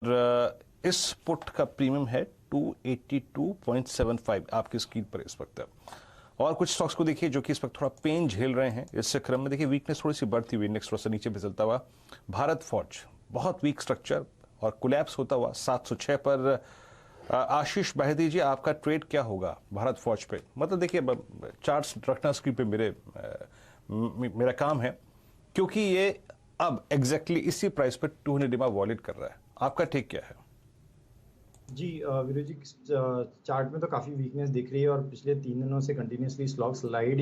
इस पुट का प्रीमियम है 282.75 आपकी स्क्रीन पर इस वक्त है। और कुछ स्टॉक्स को देखिए जो कि इस वक्त थोड़ा पेन झेल रहे हैं। इस क्रम में देखिए वीकनेस थोड़ी सी बढ़ती हुई, इंडेक्स थोड़ा सा नीचे फिसलता हुआ। भारत फॉर्ज बहुत वीक स्ट्रक्चर और कोलैप्स होता हुआ 706 पर। आशीष बह दीजिए आपका ट्रेड क्या होगा भारत फौज पे। मतलब देखिए चार्ट्स रखना स्क्रीन पे मेरा काम है, क्योंकि ये अब एग्जैक्टली इसी प्राइस पर 200 डिमा वॉलेट कर रहा है। आपका टेक क्या है? जी वीरू जी, चार्ट में तो काफ़ी वीकनेस दिख रही है और पिछले 3 दिनों से कंटिन्यूसली स्टॉक स्लाइड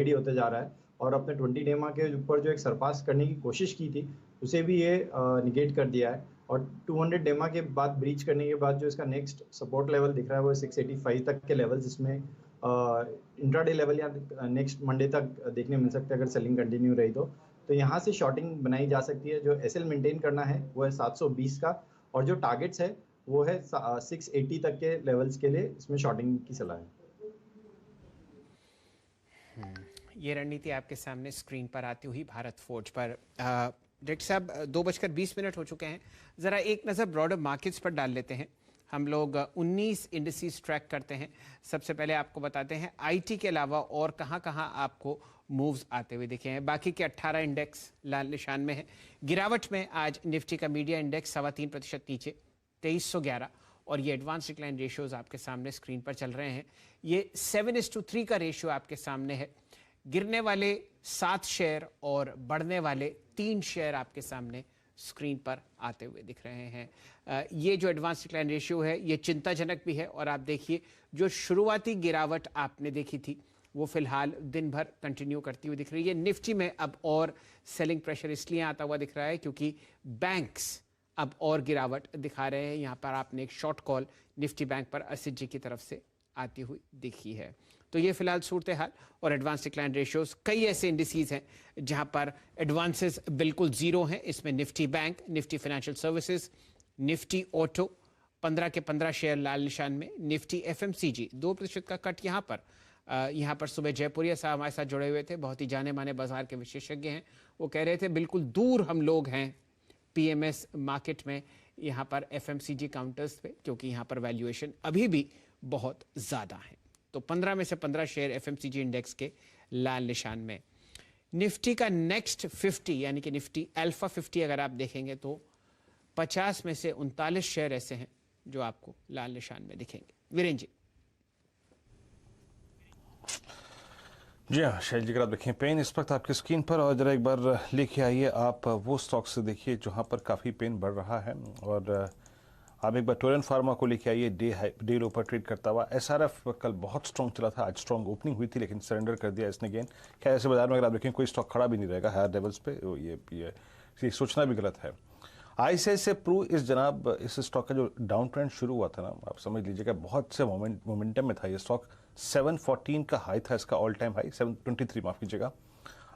ही होते जा रहा है। और अपने 20 डेमा के ऊपर जो एक सरपास करने की कोशिश की थी उसे भी ये निगेट कर दिया है। और 200 डेमा के बाद ब्रीच करने के बाद जो इसका नेक्स्ट सपोर्ट लेवल दिख रहा है वो 685 तक के लेवल्स, इसमें इंट्राडे लेवल या नेक्स्ट मंडे तक देखने मिल सकते हैं अगर सेलिंग कंटिन्यू रही तो यहाँ से शॉर्टिंग बनाई जा सकती है। जो एसएल मेंटेन करना है वो है 720 का, और जो टारगेट्स है वो है 680 तक के लेवल्स के लिए इसमें शॉर्टिंग की सलाह है। ये रणनीति आपके सामने स्क्रीन पर आती हुई भारत फोर्ज पर। डायरेक्टर साहब 2:20 हो चुके हैं। ज़रा एक नज़र ब्रॉडर मार्केट्स पर डाल लेते हैं। हम लोग 19 इंडिसेस ट्रैक करते हैं। सबसे पहले आपको बताते हैं आईटी के अलावा और कहां कहां आपको मूव्स आते हुए दिखे हैं। बाकी के 18 इंडेक्स लाल निशान में है। गिरावट में आज निफ्टी का मीडिया इंडेक्स 3.25% नीचे 2311, और ये एडवांस डिक्लाइन रेशियोज आपके सामने स्क्रीन पर चल रहे हैं। ये 7:3 का रेशियो आपके सामने है। गिरने वाले 7 शेयर और बढ़ने वाले 3 शेयर आपके सामने स्क्रीन पर आते हुए दिख रहे हैं। ये जो एडवांस डिक्लाइन रेशियो है ये चिंताजनक भी है। और आप देखिए जो शुरुआती गिरावट आपने देखी थी वो फिलहाल दिन भर कंटिन्यू करती हुई दिख रही है। निफ्टी में अब और सेलिंग प्रेशर इसलिए आता हुआ दिख रहा है क्योंकि बैंक्स अब और गिरावट दिखा रहे हैं। यहाँ पर आपने एक शॉर्ट कॉल निफ्टी बैंक पर असित जी की तरफ से आती हुई दिखी है। तो ये फिलहाल सूरत हाल। और एडवांस डिक्लाइन रेशियोज कई ऐसे इंडिसीज हैं जहां पर एडवांसेस बिल्कुल जीरो हैं। इसमें Nifty bank, Nifty financial services, Nifty auto 15 के 15 शेयर लाल निशान में, निफ्टी एफएमसीजी 2% का कट। यहाँ पर सुबह जयपुरिया साहब हमारे साथ जुड़े हुए थे, बहुत ही जाने माने बाजार के विशेषज्ञ हैं। वो कह रहे थे बिल्कुल दूर हम लोग हैं पीएमएस मार्केट में, यहाँ पर एफएमसीजी काउंटर्स पे, क्योंकि यहाँ पर वैल्यूएशन अभी भी बहुत ज़्यादा है। तो 15 में से 15 शेयर एफएमसीजी इंडेक्स के लाल निशान में। निफ्टी का नेक्स्ट 50 यानी कि निफ्टी अल्फा 50 अगर आप देखेंगे तो 50 में से 39 शेयर ऐसे हैं जो आपको लाल निशान में दिखेंगे। वीरेंद्र जी। जी हाँ शैल जी, अगर आप देखें पेन इस वक्त आपकी स्क्रीन पर, और जरा एक बार लेके आइए आप वो स्टॉक से देखिए जहाँ पर काफ़ी पेन बढ़ रहा है। और आप एक बार टोरेंट फार्मा को लेके आइए, डे लो पर ट्रेड करता हुआ। एसआरएफ कल बहुत स्ट्रॉन्ग चला था, आज स्ट्रॉन्ग ओपनिंग हुई थी लेकिन सरेंडर कर दिया इसने गेन। क्या ऐसे बाजार में अगर आप देखें कोई स्टॉक खड़ा भी नहीं रहेगा हायर लेवल्स पे, ये सोचना भी गलत है। आईसीआईसीआई प्रू इस स्टॉक का जो डाउन ट्रेंड शुरू हुआ था ना, आप समझ लीजिएगा बहुत से मोमेंटम में था ये स्टॉक। 714 का हाई था इसका, ऑल टाइम हाई 723 माफ कीजिएगा,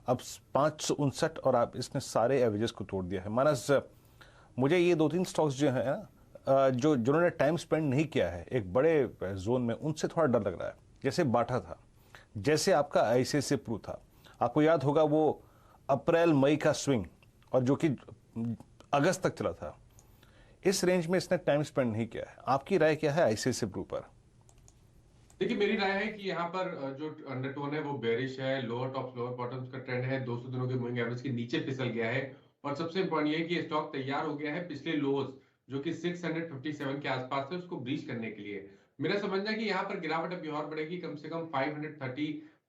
अब 559, और आप इसने सारे एवरेजेस को तोड़ दिया है। मानस मुझे ये 2-3 स्टॉक्स जो है ना जिन्होंने टाइम स्पेंड नहीं किया है एक बड़े जोन में, उनसे थोड़ा डर लग रहा है। जैसे बाटा था, जैसे आपका आईसीआईसीआई प्रू था। आपको याद होगा वो अप्रैल मई का स्विंग, और जो कि अगस्त तक चला था। इस रेंज में इसने टाइम स्पेंड नहीं किया है। आपकी राय क्या है आईसीआईसीआई प्रू पर? देखिए मेरी राय है कि यहाँ पर जो अंडरटोन है वो बेरिश है। लोअर टॉप लोअर बॉटम्स का ट्रेंड है, 200 दिनों के मूविंग एवरेज के नीचे फिसल गया है। और सबसे इंपॉर्टेंट ये है कि स्टॉक तैयार हो गया है पिछले लोज जो कि 657 के आसपास थे उसको ब्रीच करने के लिए। मेरा समझना है कि यहाँ पर गिरावट अभी और बढ़ेगी, कम से कम 530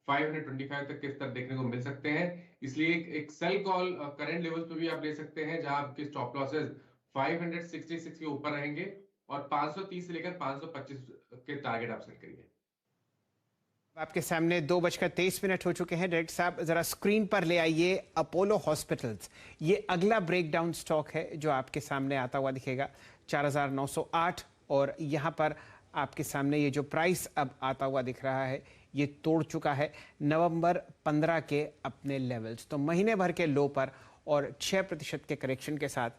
525 तक के स्तर देखने को मिल सकते हैं। इसलिए एक सेल कॉल करंट लेवल्स पे भी आप ले सकते हैं जहां आपके स्टॉप लॉसेस 566 के ऊपर रहेंगे, और 530 से लेकर 525 के टारगेट आप सेट करिए। आपके सामने 2:23 हो चुके हैं। डायरेक्टर साहब जरा स्क्रीन पर ले आइए अपोलो हॉस्पिटल्स। ये अगला ब्रेकडाउन स्टॉक है जो आपके सामने आता हुआ दिखेगा, 4908। और यहाँ पर आपके सामने ये जो प्राइस अब आता हुआ दिख रहा है ये तोड़ चुका है नवंबर 15 के अपने लेवल्स। तो महीने भर के लो पर और 6% के करेक्शन के साथ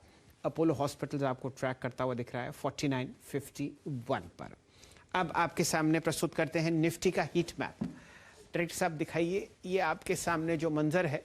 अपोलो हॉस्पिटल्स आपको ट्रैक करता हुआ दिख रहा है 4951 पर। अब आपके सामने प्रस्तुत करते हैं निफ्टी का हीट मैप। डायरेक्टर साहब दिखाइए, ये आपके सामने जो मंजर है,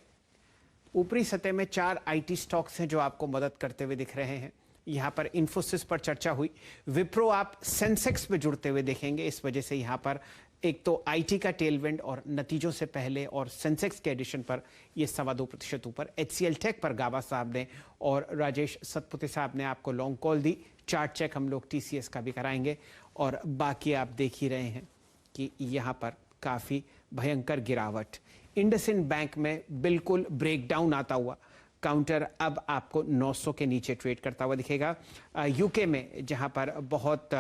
ऊपरी सतह में 4 आईटी स्टॉक्स हैं जो आपको मदद करते हुए दिख रहे हैं। यहाँ पर इन्फोसिस पर चर्चा हुई। विप्रो आप सेंसेक्स में जुड़ते हुए देखेंगे, इस वजह से यहाँ पर एक तो आईटी का टेलविंड और नतीजों से पहले और सेंसेक्स के एडिशन पर ये 2.25% ऊपर। एचसीएल टेक पर गाबा साहब ने और राजेश सतपुते साहब ने आपको लॉन्ग कॉल दी। चार्ट चेक हम लोग टीसीएस का भी कराएंगे और बाकी आप देख ही रहे हैं कि यहाँ पर काफ़ी भयंकर गिरावट। इंडसइंड बैंक में बिल्कुल ब्रेकडाउन आता हुआ, काउंटर अब आपको 900 के नीचे ट्रेड करता हुआ दिखेगा। यूके में जहां पर बहुत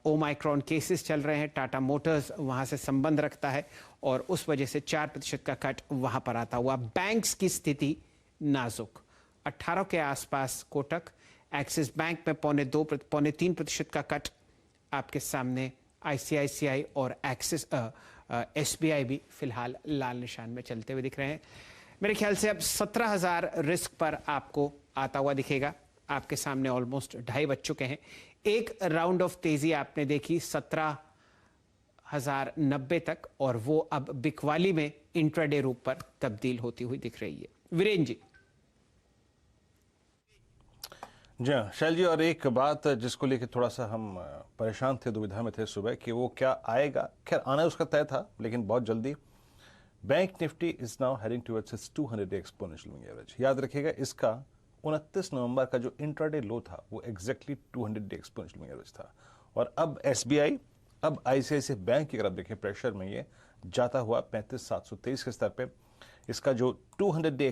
ओमाइक्रॉन केसेस चल रहे हैं, टाटा मोटर्स वहां से संबंध रखता है और उस वजह से 4% का कट वहां पर आता हुआ। बैंक्स की स्थिति नाजुक, 18 के आसपास कोटक, एक्सिस बैंक में 2.25-3% का कट आपके सामने। आईसीआईसीआई और एक्सिस एसबीआई भी फिलहाल लाल निशान में चलते हुए दिख रहे हैं। मेरे ख्याल से अब 17,000 रिस्क पर आपको आता हुआ दिखेगा। आपके सामने ऑलमोस्ट 2.5 बज चुके हैं। एक राउंड ऑफ तेजी आपने देखी 17,090 तक और वो अब बिकवाली में इंट्राडे रूप पर तब्दील होती हुई दिख रही है। वीरेन जी। जी हाँ शैल जी, और एक बात जिसको लेकर थोड़ा सा हम परेशान थे, दुविधा में थे सुबह कि वो क्या आएगा। खैर आना उसका तय था, लेकिन बहुत जल्दी bank Nifty is now heading towards it's 200 exponential moving average. याद रखिएगा इसका 29 नवंबर का जो इंट्राडे लो था वो एग्जैक्टली 200 एक्सपोनेंशियल मूविंग एवरेज था। और अब एसबीआई, अब आईसीआईसीआई बैंक की अगर आप देखें प्रेशर में ये जाता हुआ 35,723 के स्तर पे इसका जो 200 डे